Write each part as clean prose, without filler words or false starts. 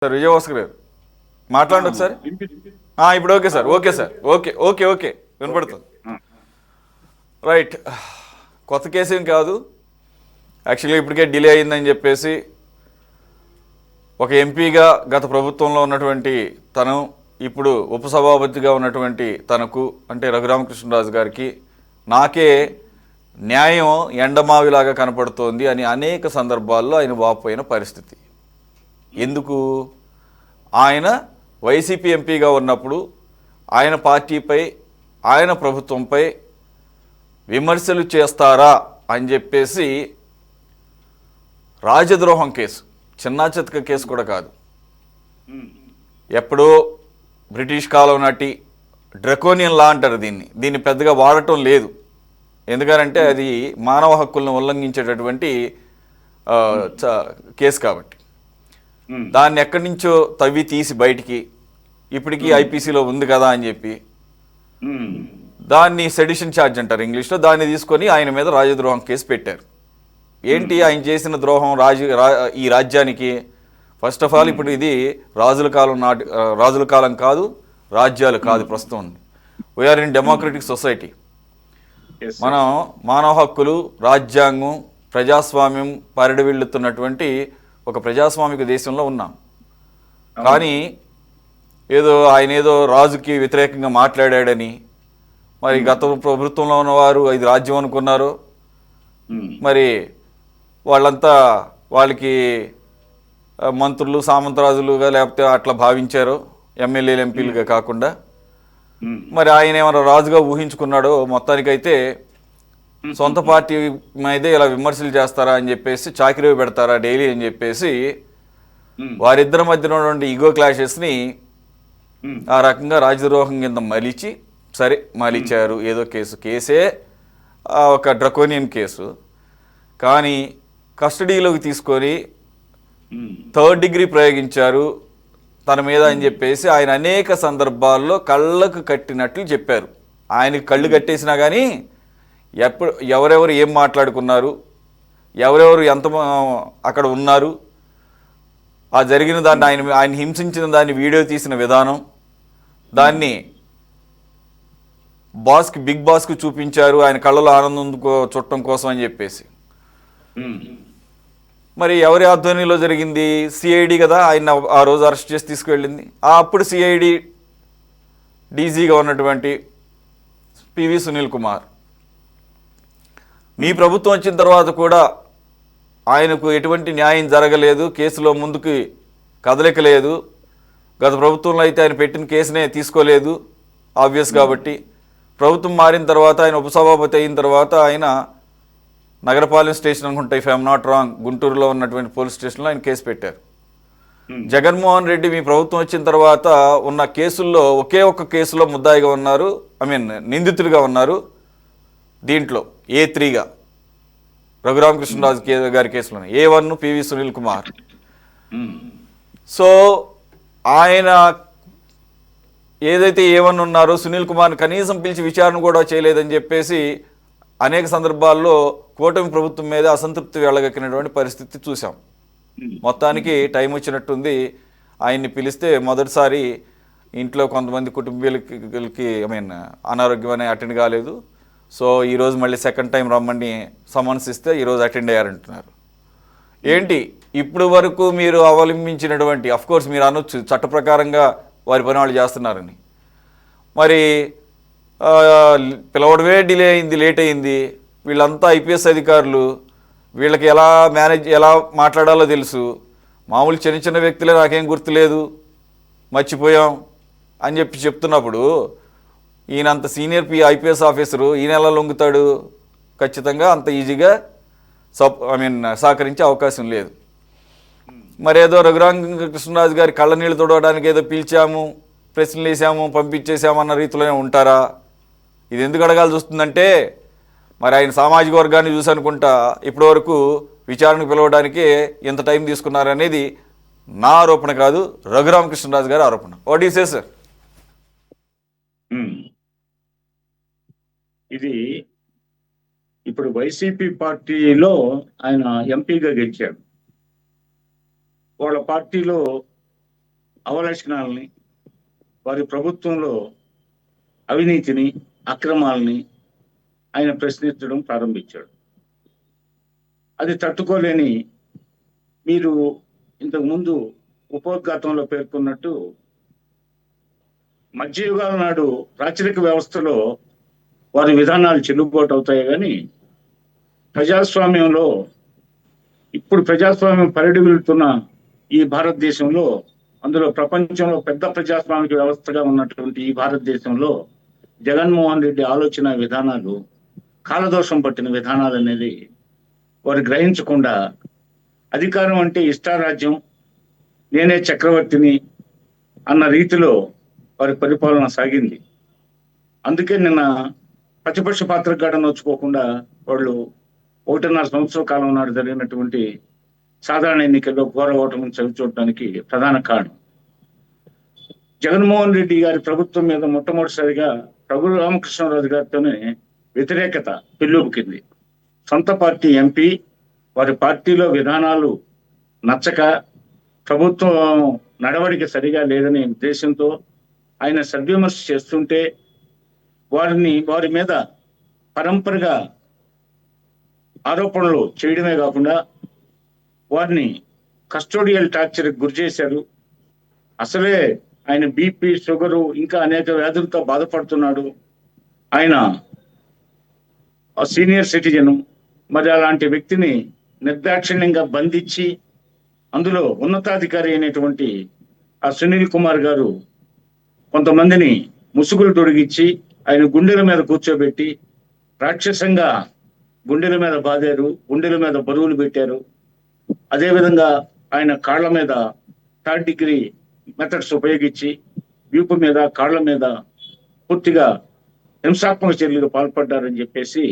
Sir Vijayabhaskar గారు మాట్లాడండి ఒకసారి. ఇప్పుడు okay sir, okay sir, okay okay okay వినపడుతుంది. రైట్, కొత్త కేసు ఏం కాదు. యాక్చువల్గా ఇప్పటికే డిలే అయిందని చెప్పేసి ఒక ఎంపీగా గత ప్రభుత్వంలో ఉన్నటువంటి తను, ఇప్పుడు ఉపసభాపతిగా ఉన్నటువంటి తనకు అంటే రఘురామకృష్ణరాజు గారికి నాకే న్యాయం ఎండమావిలాగా కనపడుతోంది అని అనేక సందర్భాల్లో ఆయన వాపోయిన పరిస్థితి. ఎందుకు? ఆయన వైసీపీ ఎంపీగా ఉన్నప్పుడు ఆయన పార్టీపై, ఆయన ప్రభుత్వంపై విమర్శలు చేస్తారా అని చెప్పేసి రాజద్రోహం కేసు, చిన్నా చితక కేసు కూడా కాదు, ఎప్పుడో బ్రిటిష్ కాలం నాటి డ్రకోనియన్ లా అంటారు దీన్ని పెద్దగా వాడటం లేదు. ఎందుకంటే అది మానవ హక్కులను ఉల్లంఘించేటటువంటి కేసు కాబట్టి దాన్ని ఎక్కడి నుంచో తవ్వి తీసి బయటికి ఇప్పటికీ ఐపీసీలో ఉంది కదా అని చెప్పి దాన్ని సెడిషన్ ఛార్జ్ అంటారు ఇంగ్లీష్లో, దాన్ని తీసుకొని ఆయన మీద రాజద్రోహం కేసు పెట్టారు. ఏంటి ఆయన చేసిన ద్రోహం ఈ రాజ్యానికి? ఫస్ట్ ఆఫ్ ఆల్ ఇప్పుడు ఇది రాజుల కాలం కాదు, రాజ్యాలు కాదు, ప్రస్తుతం వీఆర్ ఇన్ డెమోక్రటిక్ సొసైటీ. మనం మానవ హక్కులు, రాజ్యాంగం, ప్రజాస్వామ్యం పరిడవిల్లుతున్నటువంటి ఒక ప్రజాస్వామిక దేశంలో ఉన్నాం. కానీ ఆయన ఏదో రాజుకి వ్యతిరేకంగా మాట్లాడాడని, మరి గత ప్రభుత్వంలో ఉన్నవారు ఇది రాజ్యం అనుకున్నారు, మరి వాళ్ళంతా వాళ్ళకి మంత్రులు సామంతరాజులుగా లేకపోతే అట్లా భావించారు, ఎమ్మెల్యేలు ఎంపీలుగా కాకుండా. మరి ఆయన ఏమైనా రాజుగా ఊహించుకున్నాడో, మొత్తానికైతే సొంత పార్టీ మీదే ఇలా విమర్శలు చేస్తారా అని చెప్పేసి, చాకిరీ పెడతారా డైలీ అని చెప్పేసి వారిద్దరి మధ్యన ఉన్నటువంటి ఈగో క్లాషెస్ని ఆ రకంగా రాజద్రోహం కింద మలిచి, సరే మలిచారు, ఏదో కేసే ఒక డ్రకోనియన్ కేసు, కానీ కస్టడీలోకి తీసుకొని థర్డ్ డిగ్రీ ప్రయోగించారు తన మీద అని చెప్పేసి ఆయన అనేక సందర్భాల్లో కళ్ళకు కట్టినట్లు చెప్పారు. ఆయనకి కళ్ళు కట్టేసినా కానీ ఎవరెవరు ఏం మాట్లాడుకున్నారు, ఎవరెవరు ఎంత అక్కడ ఉన్నారు, ఆ జరిగిన దాన్ని ఆయన హింసించిన దాన్ని వీడియో తీసిన విధానం, దాన్ని బిగ్ బాస్కి చూపించారు ఆయన కళ్ళలో ఆనందం చుట్టం కోసం అని చెప్పేసి. మరి ఎవరి ఆధ్వర్యంలో జరిగింది? సిఐడి కదా ఆయన ఆ రోజు అరెస్ట్ చేసి తీసుకువెళ్ళింది. అప్పుడు సిఐడి డీజీగా ఉన్నటువంటి పివి సునీల్ కుమార్. మీ ప్రభుత్వం వచ్చిన తర్వాత కూడా ఆయనకు ఎటువంటి న్యాయం జరగలేదు, కేసులో ముందుకు కదలికలేదు. గత ప్రభుత్వంలో అయితే ఆయన పెట్టిన కేసునే తీసుకోలేదు, ఆబ్వియస్ కాబట్టి. ప్రభుత్వం మారిన తర్వాత, ఆయన ఉపసభాపతి అయిన తర్వాత ఆయన నగరపాలెం స్టేషన్ అనుకుంటా, ఇఫ్ ఐఎమ్ నాట్ రాంగ్, గుంటూరులో ఉన్నటువంటి పోలీస్ స్టేషన్లో ఆయన కేసు పెట్టారు. జగన్మోహన్ రెడ్డి మీ ప్రభుత్వం వచ్చిన తర్వాత ఉన్న కేసుల్లో ఒకే ఒక్క కేసులో ముద్దాయిగా ఉన్నారు, నిందితుడిగా ఉన్నారు. దీంట్లో A3గా రఘురామకృష్ణరాజు గారి కేసులోనే, A1 PV Sunil Kumar. So ఆయన ఏదైతే A1 ఉన్నారో సునీల్ కుమార్ని కనీసం పిలిచి విచారణ కూడా చేయలేదని చెప్పేసి అనేక సందర్భాల్లో కూటమి ప్రభుత్వం మీద అసంతృప్తి వెళ్ళగక్కినటువంటి పరిస్థితి చూసాం. మొత్తానికి టైం వచ్చినట్టుంది. ఆయన్ని పిలిస్తే మొదటిసారి ఇంట్లో కొంతమంది కుటుంబీలకి అనారోగ్యం అనే అటెండ్ కాలేదు. సో ఈరోజు మళ్ళీ సెకండ్ టైం రమ్మని సమన్స్ ఇస్తే ఈరోజు అటెండ్ అయ్యారంటున్నారు. ఏంటి ఇప్పుడు వరకు మీరు అవలంబించినటువంటి, అఫ్కోర్స్ మీరు అనొచ్చు చట్ట ప్రకారంగా వారి పని వాళ్ళు చేస్తున్నారని, మరి పిలవడమే డిలే అయింది, లేట్ అయింది. వీళ్ళంతా ఐపీఎస్ అధికారులు, వీళ్ళకి ఎలా మాట్లాడాలో తెలుసు. మామూలు చిన్న చిన్న వ్యక్తులే నాకేం గుర్తులేదు, మర్చిపోయాం అని చెప్తున్నప్పుడు ఈయనంత సీనియర్ ఐపీఎస్ ఆఫీసరు ఈయన ఎలా లొంగుతాడు? ఖచ్చితంగా అంత ఈజీగా సహకరించే అవకాశం లేదు. మరేదో రఘురామకృష్ణరాజు గారి కళ్ళ నీళ్ళు తొడవడానికి ఏదో పిలిచాము, ప్రశ్నలు వేసాము, పంపించేసామన్న రీతిలోనే ఉంటారా? ఇది ఎందుకు అడగాల్సి వస్తుందంటే, మరి ఆయన సామాజిక వర్గాన్ని చూసి అనుకుంటా ఇప్పటి వరకు విచారణకు పిలవడానికి ఎంత టైం తీసుకున్నారనేది నా ఆరోపణ కాదు, రఘురామకృష్ణరాజు గారి ఆరోపణ. What you say sir? ఇది ఇప్పుడు వైసీపీ పార్టీలో ఆయన ఎంపీగా గెలిచాడు. వాళ్ళ పార్టీలో అవలక్షణాలని, వారి ప్రభుత్వంలో అవినీతిని, అక్రమాలని ఆయన ప్రశ్నించడం ప్రారంభించాడు. అది తట్టుకోలేని మీరు ఇంతకుముందు ఉపోద్ఘాతంలో పేర్కొన్నట్టు మధ్యయుగాల నాడు రాచరిక వ్యవస్థలో వారి విధానాలు చెల్లుబాటు అవుతాయి, కానీ ప్రజాస్వామ్యంలో ఇప్పుడు ప్రజాస్వామ్యం పరిడి వెళ్తున్న ఈ భారతదేశంలో, అందులో ప్రపంచంలో పెద్ద ప్రజాస్వామిక వ్యవస్థగా ఉన్నటువంటి ఈ భారతదేశంలో జగన్మోహన్ రెడ్డి ఆలోచన విధానాలు, కాలదోషం పట్టిన విధానాలు అనేది వారు గ్రహించకుండా అధికారం అంటే ఇష్టారాజ్యం, నేనే చక్రవర్తిని అన్న రీతిలో వారి పరిపాలన సాగింది. అందుకే నిన్న ప్రతిపక్ష పాత్ర గడ నోచుకోకుండా వాళ్ళు 1.5 సంవత్సరాల కాలం నాడు జరిగినటువంటి సాధారణ ఎన్నికల్లో ఘోర ఓటమిని చవిచూడడానికి ప్రధాన కారణం. జగన్మోహన్ రెడ్డి గారి ప్రభుత్వం మీద మొట్టమొదటిసారిగా రఘు రామకృష్ణరాజు గారితోనే వ్యతిరేకత పెళ్ళూపుకింది. సొంత పార్టీ ఎంపీ వారి పార్టీలో విధానాలు నచ్చక, ప్రభుత్వం నడవడిక సరిగా లేదనే ఉద్దేశంతో ఆయన సద్విమర్శ చేస్తుంటే వారి మీద పరంపరగా ఆరోపణలు చేయడమే కాకుండా వారిని కస్టోడియల్ టార్చర్కి గురి చేశారు. అసలే ఆయన బీపీ, షుగరు ఇంకా అనేక వ్యాధులతో బాధపడుతున్నాడు. ఆయన సీనియర్ సిటిజన్. మరి అలాంటి వ్యక్తిని నిర్దాక్షిణ్యంగా బంధించి, అందులో ఉన్నతాధికారి అయినటువంటి ఆ సునీల్ కుమార్ గారు కొంతమందిని ముసుగులు తొడిగించి ఆయన గుండెల మీద కూర్చోబెట్టి రాక్షసంగా గుండెల మీద బాదారు, గుండెల మీద బరువులు పెట్టారు. అదేవిధంగా ఆయన కాళ్ళ మీద 3rd డిగ్రీ మెథడ్స్ ఉపయోగించి వీపు మీద, కాళ్ళ మీద పూర్తిగా హింసాత్మక చర్యలకు పాల్పడ్డారని చెప్పేసి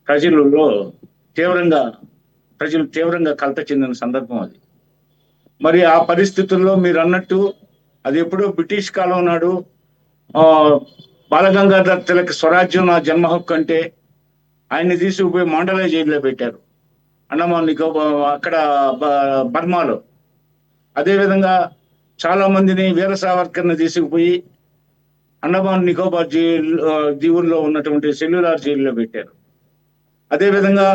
ప్రజలు తీవ్రంగా కలత చెందిన సందర్భం అది. మరి ఆ పరిస్థితుల్లో మీరు అన్నట్టు అది ఎప్పుడో బ్రిటిష్ కాలం నాడు బాలగంగాధర్ తిలక్ స్వరాజ్యం నా జన్మ హక్కు అంటే ఆయన్ని తీసుకుపోయి మాండలే జైల్లో పెట్టారు, అండమాన్ నికోబార్ అక్కడ బర్మాలో. అదేవిధంగా చాలా మందిని వీర సావర్కర్ని తీసుకుపోయి అండమాన్ నికోబార్ దీవుల్లో ఉన్నటువంటి సెల్యులార్ జైల్లో పెట్టారు. అదేవిధంగా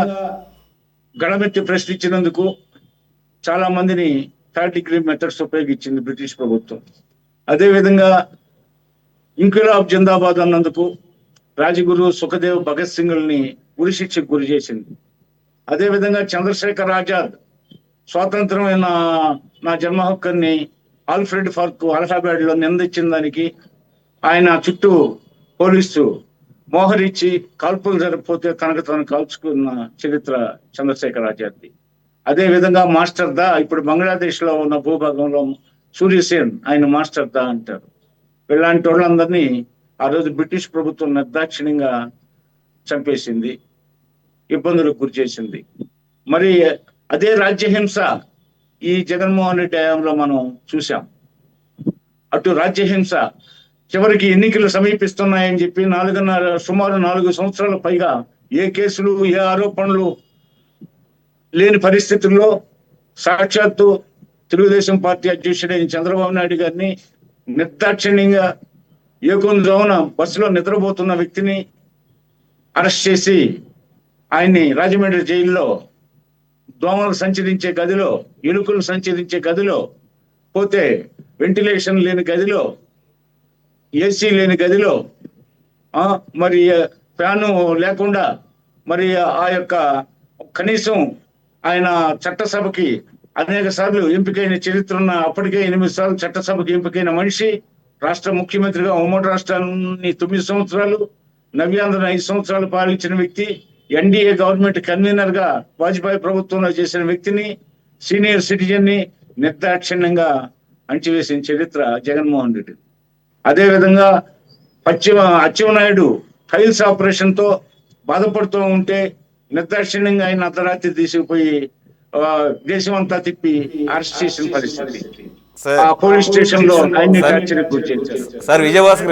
గణమెత్తి ప్రశ్నించినందుకు చాలా మందిని 3rd డిగ్రీ మెథడ్స్ ఉపయోగించింది బ్రిటిష్ ప్రభుత్వం. అదేవిధంగా ఇంక్విలాబ్ జిందాబాద్ అన్నందుకు రాజగురు, సుఖదేవ్, భగత్ సింగ్ని ఉరి శిక్షకు గురి చేసింది. అదేవిధంగా చంద్రశేఖర్ ఆజాద్ స్వాతంత్రమైన నా జన్మ హక్కుని ఆల్ఫ్రెడ్ ఫార్క్ అలహాబాద్ లో నిందించిన దానికి ఆయన చుట్టూ పోలీసు మోహరిచ్చి కాల్పులు జరగకపోతే తనకు తను కాల్చుకున్న చరిత్ర చంద్రశేఖర్ ఆజాద్ది. అదే విధంగా మాస్టర్ దా, ఇప్పుడు బంగ్లాదేశ్ లో ఉన్న భూభాగంలో సూర్యసేన్ ఆయన మాస్టర్ దా అంటారు. ఇలాంటి వాళ్ళందరినీ ఆ రోజు బ్రిటిష్ ప్రభుత్వం నిర్దాక్షిణ్యంగా చంపేసింది, ఇబ్బందులకు గురి చేసింది. మరి అదే రాజ్యహింస ఈ జగన్మోహన్ రెడ్డి హయాంలో మనం చూసాం. అటు రాజ్యహింస చివరికి ఎన్నికలు సమీపిస్తున్నాయని చెప్పి సుమారు 4 సంవత్సరాల పైగా ఏ కేసులు, ఏ ఆరోపణలు లేని పరిస్థితుల్లో సాక్షాత్తు తెలుగుదేశం పార్టీ అధ్యక్షుడైన చంద్రబాబు నాయుడు గారిని నిర్దాక్షిణ్యంగా ఏకొందరవున బస్సులో నిద్రపోతున్న వ్యక్తిని అరెస్ట్ చేసి ఆయన్ని రాజమండ్రి జైల్లో దోమలు సంచరించే గదిలో, ఎలుకలు సంచరించే గదిలో, పోతే వెంటిలేషన్ లేని గదిలో, ఏసీ లేని గదిలో, మరి ఫ్యాను లేకుండా, మరి ఆ యొక్క కనీసం ఆయన చట్టసభకి అనేక సార్లు ఎంపికైన చరిత్ర ఉన్న, అప్పటికే 8 సార్లు చట్టసభకి ఎంపికైన మనిషి, రాష్ట్ర ముఖ్యమంత్రిగా ఉమ్మడి రాష్ట్రాన్ని 9 సంవత్సరాలు, నవ్యాంధ్ర 5 సంవత్సరాలు పాలించిన వ్యక్తి, ఎన్డీఏ గవర్నమెంట్ కన్వీనర్ గా వాజ్పేయి ప్రభుత్వంలో చేసిన వ్యక్తిని, సీనియర్ సిటిజన్ ని నిర్దాక్షిణ్యంగా అణచివేసిన చరిత్ర జగన్మోహన్ రెడ్డి. అదేవిధంగా అచ్చెన్నాయుడు ఫైల్స్ ఆపరేషన్ తో బాధపడుతూ ఉంటే నిర్దాక్షిణ్యంగా ఆయన అర్ధరాత్రి తీసుకుపోయి దేశం అంతా తిప్పి అరెస్ట్ చేసిన పరిస్థితి. పోలీస్ స్టేషన్ లో ఆయన్ని టార్చర్కి గురి చేశారు. సార్ విజయభాస్కర్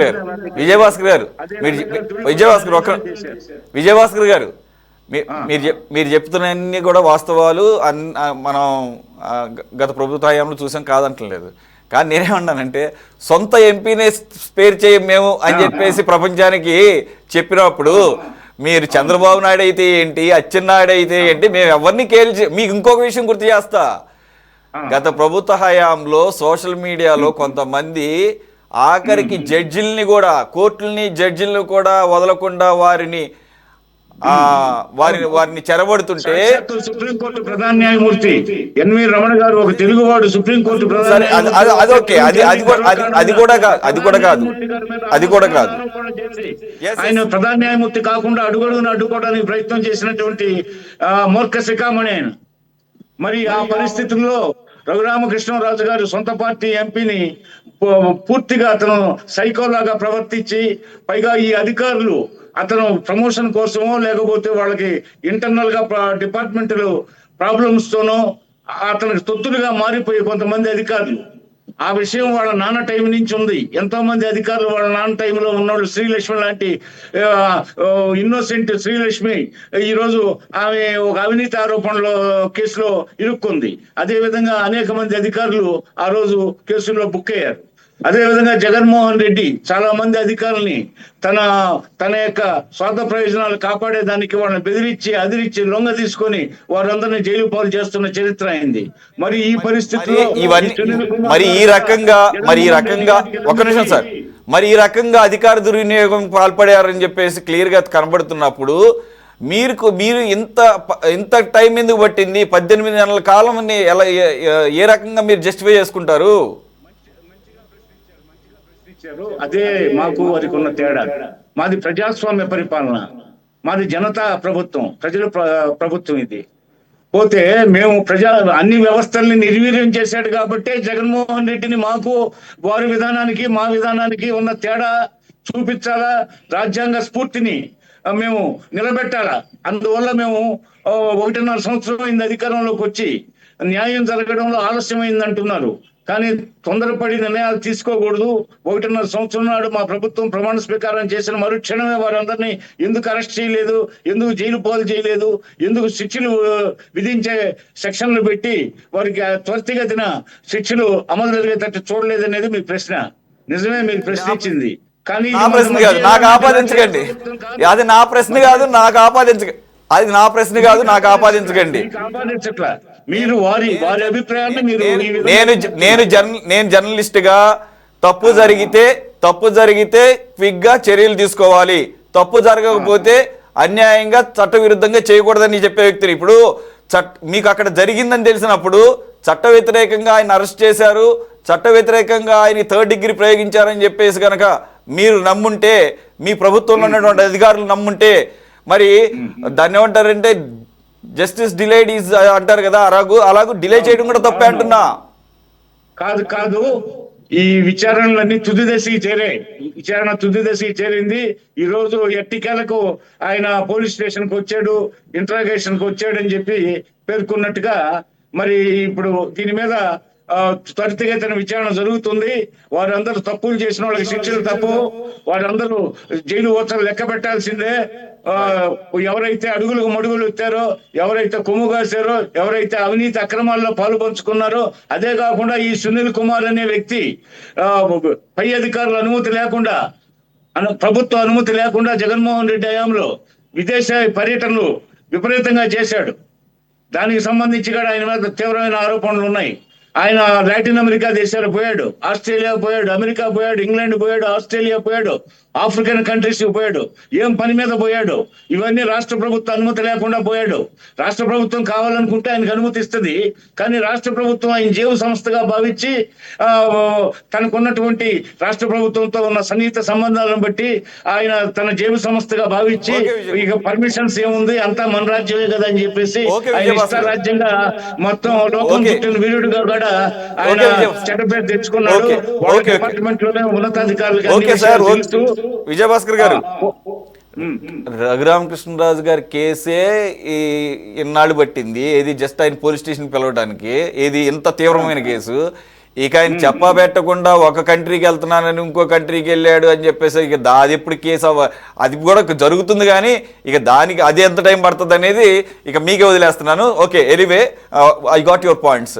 గారు మీరు చెప్తున్నవన్నీ కూడా వాస్తవాలు. మనం గత ప్రభుత్వ హయాంలో చూసాం, కాదంటలేదు. కానీ నేనేమన్నానంటే సొంత ఎంపీనే స్పేర్ చేయం మేము అని చెప్పేసి ప్రపంచానికి చెప్పినప్పుడు మీరు చంద్రబాబు నాయుడు అయితే ఏంటి, అచ్చెన్నాయుడు అయితే ఏంటి, మేము ఎవరిని కేల్చి. మీకు ఇంకొక విషయం గుర్తు చేస్తా, గత ప్రభుత్వ హయాంలో సోషల్ మీడియాలో కొంతమంది ఆఖరికి జడ్జిల్ని కూడా, కోర్టుల్ని జడ్జిల్ని కూడా వదలకుండా వారిని చెరబడుతుంటే, సుప్రీంకోర్టు ప్రధాన న్యాయమూర్తి ఎన్వి రమణ గారు ఒక తెలుగువాడు సుప్రీంకోర్టు అది కూడా కాదు ఆయన ప్రధాన న్యాయమూర్తి కాకుండా అడుగడుగున అడ్డుకోవడానికి ప్రయత్నం చేసినటువంటి మూర్ఖ శిఖామణి ఆయన. మరి ఆ పరిస్థితుల్లో రఘురామకృష్ణరాజు గారు సొంత పార్టీ ఎంపీని పూర్తిగా అతను సైకోలాగా ప్రవర్తించి, పైగా ఈ అధికారులు అతను ప్రమోషన్ కోసమో లేకపోతే వాళ్ళకి ఇంటర్నల్ గా డిపార్ట్మెంటల్ ప్రాబ్లమ్స్ తోనో అతనికి తొత్తులుగా మారిపోయి కొంతమంది అధికారులు. ఆ విషయం వాళ్ళ నాన్న టైం నుంచి ఉంది. ఎంతో మంది అధికారులు వాళ్ళ నాన్న టైంలో ఉన్నవాళ్ళు, శ్రీలక్ష్మి లాంటి ఇన్నోసెంట్ శ్రీలక్ష్మి ఈరోజు ఆమె ఒక అవినీతి ఆరోపణలో కేసులో ఇరుక్కుంది. అదే విధంగా అనేక మంది అధికారులు ఆ రోజు కేసుల్లో బుక్ అయ్యారు. అదేవిధంగా జగన్మోహన్ రెడ్డి చాలా మంది అధికారుల్ని తన యొక్క స్వార్థ ప్రయోజనాలు కాపాడేదానికి వాళ్ళని బెదిరించి అదిరించి లొంగ తీసుకొని వారందరినీ జైలు పాలు చేస్తున్న చరిత్ర అయింది. మరి ఈ పరిస్థితుల్లో ఈ రకంగా ఒక నిమిషం సార్, మరి ఈ రకంగా అధికార దుర్వినియోగం పాల్పడారని చెప్పేసి క్లియర్ గా కనబడుతున్నప్పుడు మీరు ఇంత టైం ఎందుకు పట్టింది? 18 నెలల కాలం ఎలా, ఏ రకంగా మీరు జస్టిఫై చేసుకుంటారు? అదే మాకు వారికి ఉన్న తేడా. మాది ప్రజాస్వామ్య పరిపాలన, మాది జనతా ప్రభుత్వం, ప్రజల ప్రభుత్వం. ఇది పోతే మేము అన్ని వ్యవస్థల్ని నిర్వీర్యం చేశాడు కాబట్టే జగన్మోహన్ రెడ్డిని మాకు వారి విధానానికి మా విధానానికి ఉన్న తేడా చూపించాలా, రాజ్యాంగ స్ఫూర్తిని మేము నిలబెట్టాలా. అందువల్ల మేము 1.5 సంవత్సరం అయింది అధికారంలోకి వచ్చి. న్యాయం జరగడంలో ఆలస్యమైంది అంటున్నారు, కానీ తొందరపడి నిర్ణయాలు తీసుకోకూడదు. 1.5 సంవత్సరం నాడు మా ప్రభుత్వం ప్రమాణ స్వీకారం చేసిన మరుక్షణమే వారందరినీ ఎందుకు అరెస్ట్ చేయలేదు, ఎందుకు జైలు పాలు చేయలేదు, ఎందుకు శిక్షలు విధించే సెక్షన్లు పెట్టి వారికి త్వరితగతిన శిక్షలు అమలు జరిగేటట్టు చూడలేదనేది మీ ప్రశ్న. నిజమే, మీరు ప్రశ్నించింది. కానీ నాకు ఆపాదించకండి, అది నా ప్రశ్న కాదు, నాకు ఆపాదించకండి. అది నా ప్రశ్న కాదు, నాకు ఆపాదించకండి. మీరు వారి అభిప్రాయాన్ని నేను జర్నలిస్ట్ గా తప్పు జరిగితే క్విక్ గా చర్యలు తీసుకోవాలి, తప్పు జరగకపోతే అన్యాయంగా చట్టవిరుద్ధంగా చేయకూడదని చెప్పే వ్యక్తిని. ఇప్పుడు మీకు అక్కడ జరిగిందని తెలిసినప్పుడు చట్ట వ్యతిరేకంగా ఆయన అరెస్ట్ చేశారు, చట్ట వ్యతిరేకంగా ఆయన 3rd డిగ్రీ ప్రయోగించారని చెప్పేసి కనుక మీరు నమ్ముంటే, మీ ప్రభుత్వంలో ఉన్నటువంటి అధికారులు నమ్ముంటే, మరి దాన్ని ఏమంటారంటే జస్టిస్ డిలేడ్ ఈజ్ అంటారు కదా, అలాగూ డిలే చేయడం కూడా తప్పే అంటున్నా. కాదు ఈ విచారణలన్నీ తుది దశకి చేరాయి. విచారణ తుది దశకి చేరింది. ఈ రోజు ఎట్టికేలకు ఆయన పోలీస్ స్టేషన్ కు వచ్చాడు, ఇంట్రాగేషన్ కు వచ్చాడు అని చెప్పి పేర్కొన్నట్టుగా మరి ఇప్పుడు దీని మీద త్వరితగతిన విచారణ జరుగుతుంది. వారందరూ తప్పులు చేసిన వాళ్ళకి శిక్షలు తప్పు, వారందరూ జైలు ఓచలు లెక్క పెట్టాల్సిందే. ఎవరైతే అడుగులకు మడుగులు ఎత్తారో, ఎవరైతే కొమ్ము కాశారో, ఎవరైతే అవినీతి అక్రమాల్లో పాలు పంచుకున్నారో, అదే కాకుండా ఈ సునీల్ కుమార్ అనే వ్యక్తి పై అధికారుల అనుమతి లేకుండా, ప్రభుత్వ అనుమతి లేకుండా జగన్మోహన్ రెడ్డి హయాంలో విదేశ పర్యటనలు విపరీతంగా చేశాడు. దానికి సంబంధించి కూడా ఆయన మీద తీవ్రమైన ఆరోపణలు ఉన్నాయి. ఆయన లాటిన్ అమెరికా దేశాలు పోయాడు, ఆస్ట్రేలియా పోయాడు, అమెరికా పోయాడు, ఇంగ్లాండ్ పోయాడు, ఆస్ట్రేలియా పోయాడు, ఆఫ్రికన్ కంట్రీస్ పోయాడు. ఏం పని మీద పోయాడు? ఇవన్నీ రాష్ట్ర ప్రభుత్వం అనుమతి లేకుండా పోయాడు. రాష్ట్ర ప్రభుత్వం కావాలనుకుంటే ఆయనకు అనుమతి ఇస్తుంది, కానీ రాష్ట్ర ప్రభుత్వం ఆయన జేబు సంస్థగా భావించి తనకున్నటువంటి రాష్ట్ర ప్రభుత్వంతో ఉన్న సన్నిహిత సంబంధాలను బట్టి ఆయన తన జేబు సంస్థగా భావించి ఇక పర్మిషన్స్ ఏముంది, అంతా మన రాజ్యమే కదా అని చెప్పేసి ఆయన ఇష్ట రాజ్యంగా మొత్తం లోకం చుట్టిన వీరుడుగా కూడా ఆయన చెడ్డ పేరు తెచ్చుకున్నాడు. డిపార్ట్మెంట్ లోనే ఉన్నతాధికారులు. విజయభాస్కర్ గారు, రఘురామకృష్ణరాజు గారి కేసే ఇన్నాళ్ళు పట్టింది, ఏది జస్ట్ ఆయన పోలీస్ స్టేషన్ పిలవడానికి, ఏది ఇంత తీవ్రమైన కేసు. ఇక ఆయన చెప్పబెట్టకుండా ఒక కంట్రీకి వెళ్తున్నానని ఇంకో కంట్రీకి వెళ్ళాడు అని చెప్పేసి ఇక అది ఎప్పుడు కేసు అది కూడా జరుగుతుంది, కానీ ఇక దానికి అది ఎంత టైం పడుతుంది అనేది ఇక మీకే వదిలేస్తున్నాను. Okay, anyway I got your points.